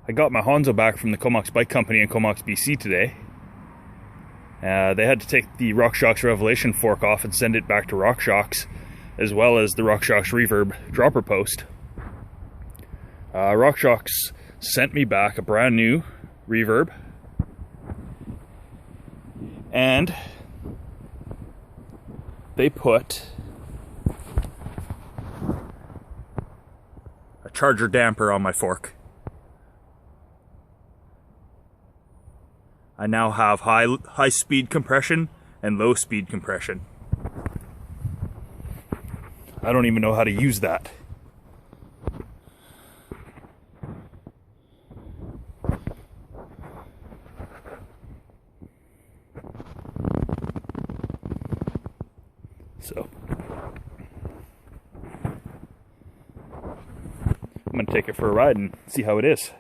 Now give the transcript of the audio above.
I got my Honzo back from the Comox Bike Company in Comox B.C. today. They had to take the Rockshox Revelation fork off and send it back to Rockshox, as well as the Rockshox Reverb dropper post. Rockshox sent me back a brand new reverb, and they put a charger damper on my fork. I now have high speed compression and low speed compression. I don't even know how to use that. So I'm gonna take it for a ride and see how it is.